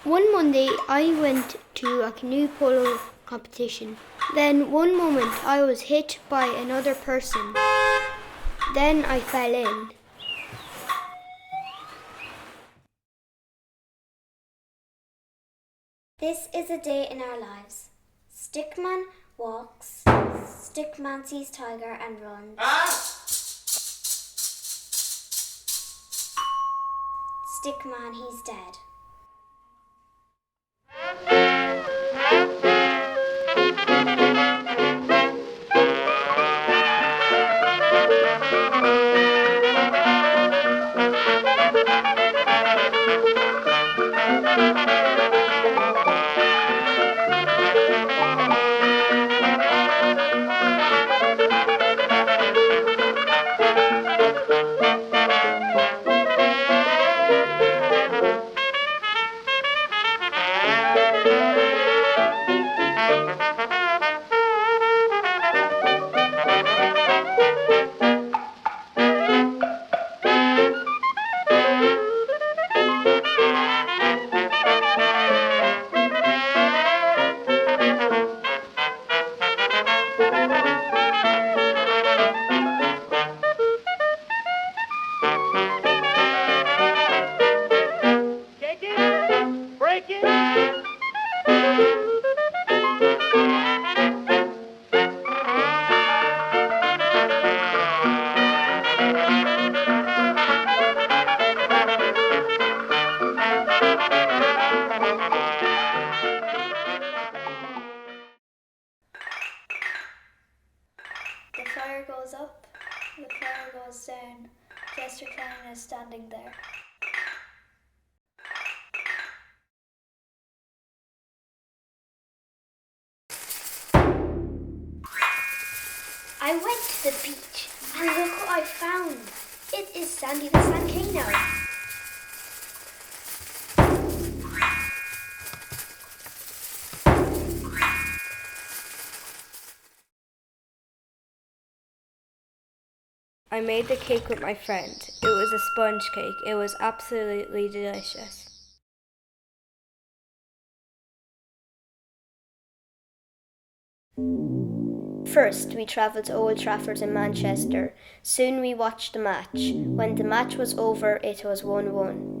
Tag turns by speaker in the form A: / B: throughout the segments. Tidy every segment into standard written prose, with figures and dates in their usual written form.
A: One Monday I went to a canoe polo competition. Then one moment I was hit by another person. Then I fell in.
B: This is a day in our lives. Stickman walks, Stickman sees tiger and runs. Stickman, he's dead.
C: The fire goes up, the fire goes down. Jester Clown is standing there.
A: I went to the beach and look what I found. It is Sandy the Volcano.
D: I made the cake with my friend. It was a sponge cake. It was absolutely delicious. First, we travelled to Old Trafford in Manchester. Soon we watched the match. When the match was over, it was 1-1.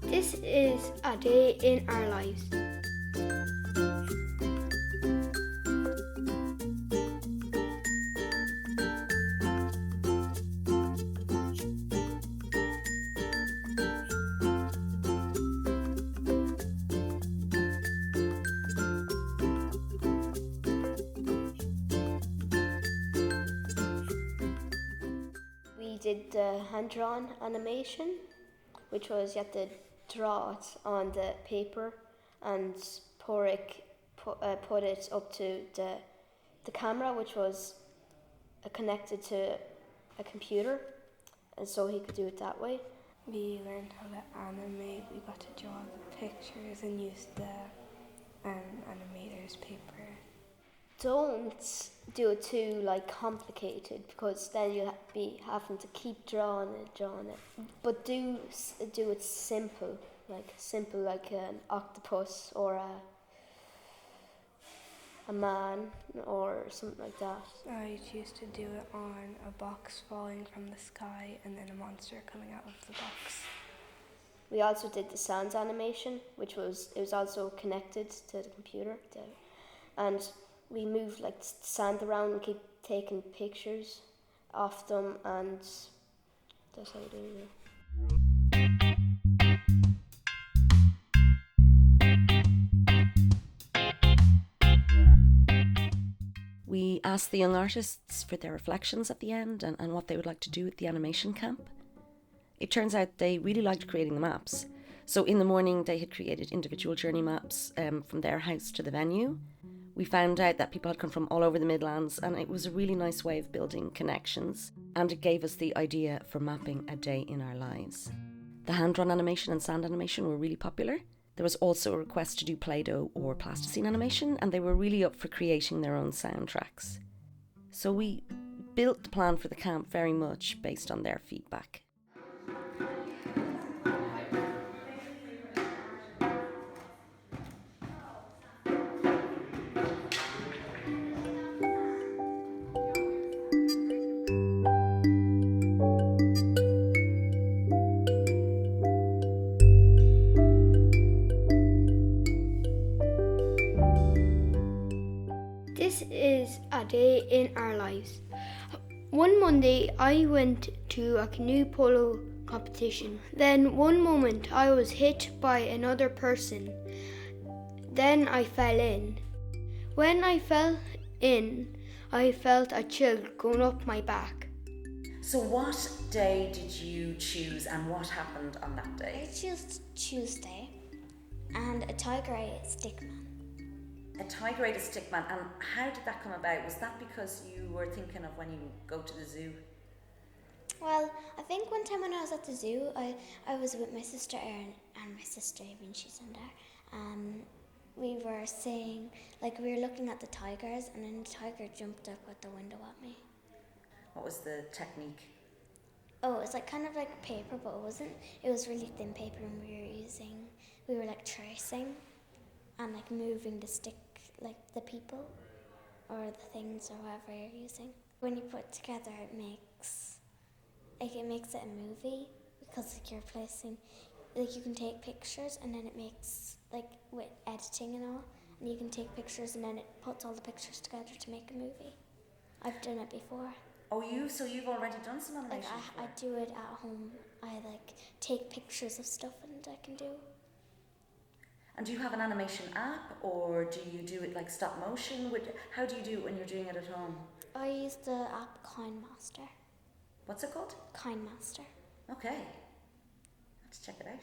A: This is a day in our lives.
D: We did the hand-drawn animation, which was you had to draw it on the paper, and Pádraig put it up to the camera, which was connected to a computer, and so he could do it that way. We learned how to animate. We got to draw the pictures and use the animator's paper. Don't do it too complicated, because then you'll be having to keep drawing it. But do it simple. like simple, like an octopus or a man or something like that.
E: I used to do it on a box falling from the sky and then a monster coming out of the box.
D: We also did the sounds animation, it was also connected to the computer, and we moved like the sand around and keep taking pictures of them, and that's how we do it.
F: We asked the young artists for their reflections at the end and what they would like to do at the animation camp. It turns out they really liked creating the maps. So in the morning they had created individual journey maps from their house to the venue. We found out that people had come from all over the Midlands, and it was a really nice way of building connections, and it gave us the idea for mapping a day in our lives. The hand-drawn animation and sand animation were really popular. There was also a request to do Play-Doh or plasticine animation, and they were really up for creating their own soundtracks. So we built the plan for the camp very much based on their feedback.
A: This is a day in our lives. One Monday I went to a canoe polo competition. Then one moment I was hit by another person. Then I fell in. When I fell in, I felt a chill going up my back.
F: So what day did you choose and what happened on that day?
B: I chose Tuesday, and a tiger ate a stickman.
F: A tiger ate a stickman, and how did that come about? Was that because you were thinking of when you go to the zoo?
B: Well, I think one time when I was at the zoo, I was with my sister Erin and my sister even, she's in there. We were saying, like we were looking at the tigers, and then the tiger jumped up at the window at me.
F: What was the technique?
B: Oh, it was like kind of like paper, but it wasn't. It was really thin paper, and we were like tracing and like moving the stick, like the people or the things or whatever you're using. When you put it together, it makes it a movie, because like you're placing, like you can take pictures and then it makes, like with editing and all, and you can take pictures and then it puts all the pictures together to make a movie. I've done it before.
F: Oh, so you've already done some animation?
B: Like I do it at home. I like take pictures of stuff and I can do.
F: And do you have an animation app, or do you do it like stop motion? How do you do it when you're doing it at home?
B: I use the app KindMaster.
F: What's it called?
B: KindMaster.
F: Okay. Let's check it out.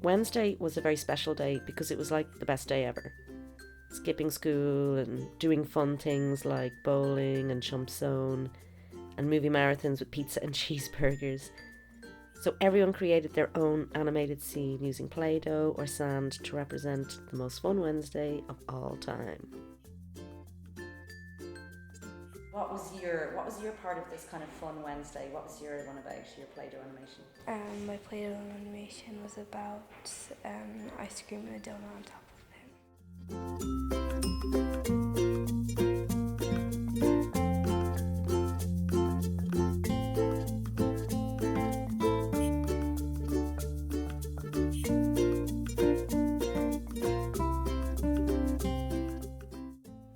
F: Wednesday was a very special day because it was like the best day ever. Skipping school and doing fun things like bowling and chump zone and movie marathons with pizza and cheeseburgers. So everyone created their own animated scene using Play-Doh or sand to represent the most fun Wednesday of all time. What was your part of this kind of fun Wednesday? What was your one about, your Play-Doh animation?
E: My Play-Doh animation was about ice cream and a donut on top of it.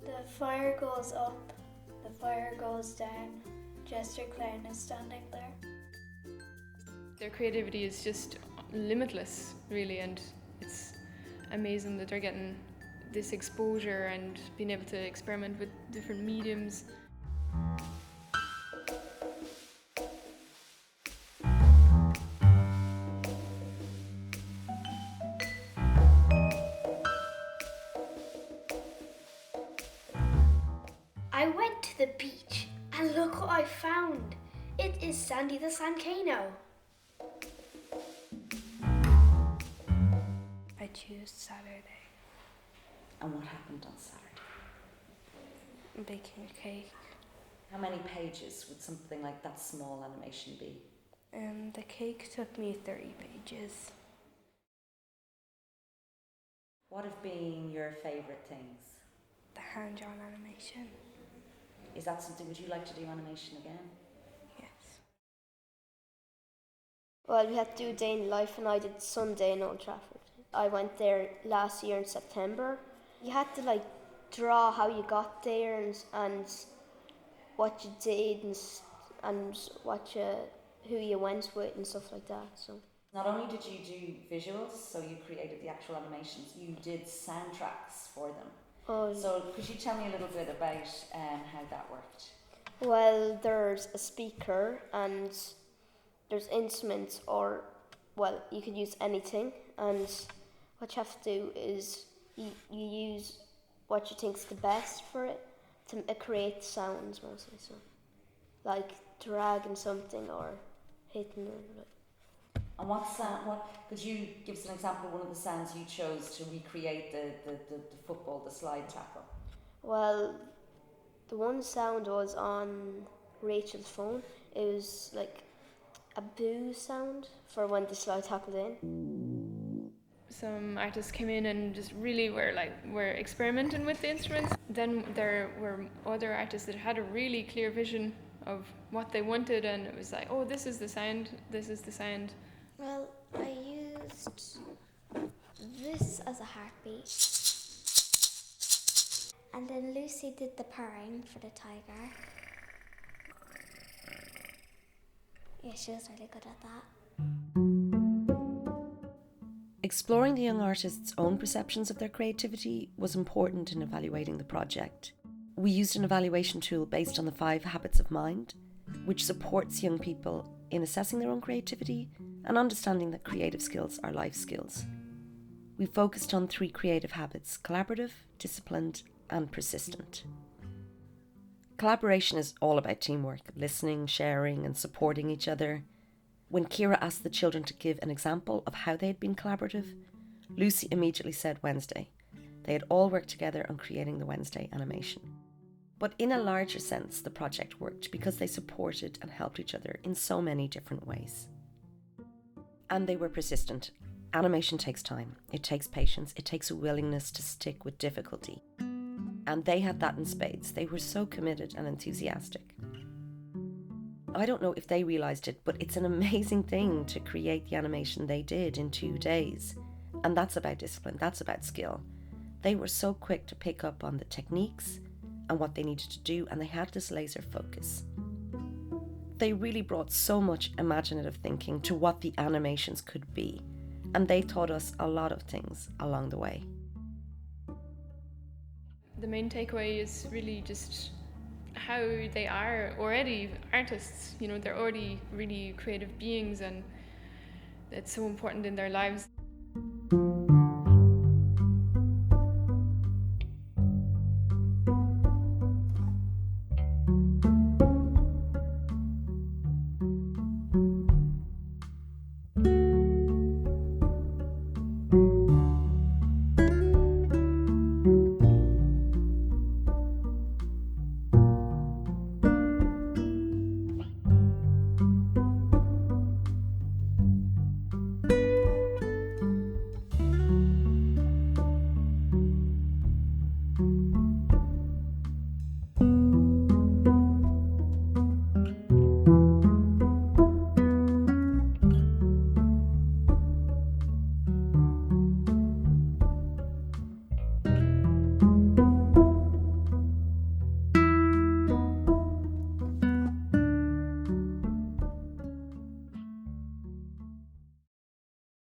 C: The fire goes up, the fire goes down. Jester Clown is standing there.
G: Their creativity is just limitless, really, and it's amazing that they're getting this exposure and being able to experiment with different mediums.
H: I went to the beach and look what I found. It is Sandy the Sancano.
E: I choose Saturday.
F: And what happened on Saturday?
E: Baking a cake
F: How many pages would something like that small animation be?
E: The cake took me 30 pages.
F: What have been your favourite things?
E: The hand-drawn animation.
F: Is that something, would you like to do animation again?
E: Yes.
D: Well, we had to do a day in life, and I did Sunday in Old Trafford. I went there last year in September. You had to like draw how you got there and what you did and who you went with and stuff like that. So
F: Not only did you do visuals, so you created the actual animations, you did soundtracks for them. So could you tell me a little bit about how that worked?
D: well, there's a speaker and there's instruments, or well, you could use anything, and what you have to do is you use what you think's the best for it to create sounds mostly. So like dragging something or hitting it.
F: And what could you give us an example of one of the sounds you chose to recreate the football, the slide tackle?
D: Well, the one sound was on Rachel's phone. It was like a boo sound for when the slide tackled in.
G: Some artists came in and just really were experimenting with the instruments. Then there were other artists that had a really clear vision of what they wanted, and it was like, oh, this is the sound, this is the sound.
B: Well, I used this as a heartbeat. And then Lucy did the purring for the tiger. Yeah, she was really good at that.
F: Exploring the young artists' own perceptions of their creativity was important in evaluating the project. We used an evaluation tool based on the 5 habits of mind, which supports young people in assessing their own creativity and understanding that creative skills are life skills. We focused on 3 creative habits: collaborative, disciplined, and persistent. Collaboration is all about teamwork, listening, sharing, and supporting each other. When Ciara asked the children to give an example of how they had been collaborative, Lucy immediately said Wednesday. They had all worked together on creating the Wednesday animation. But in a larger sense, the project worked because they supported and helped each other in so many different ways. And they were persistent. Animation takes time, it takes patience, it takes a willingness to stick with difficulty. And they had that in spades. They were so committed and enthusiastic. I don't know if they realised it, but it's an amazing thing to create the animation they did in 2 days. And that's about discipline, that's about skill. They were so quick to pick up on the techniques and what they needed to do, and they had this laser focus. They really brought so much imaginative thinking to what the animations could be, and they taught us a lot of things along the way.
G: The main takeaway is really just how they are already artists. You know, they're already really creative beings, and it's so important in their lives.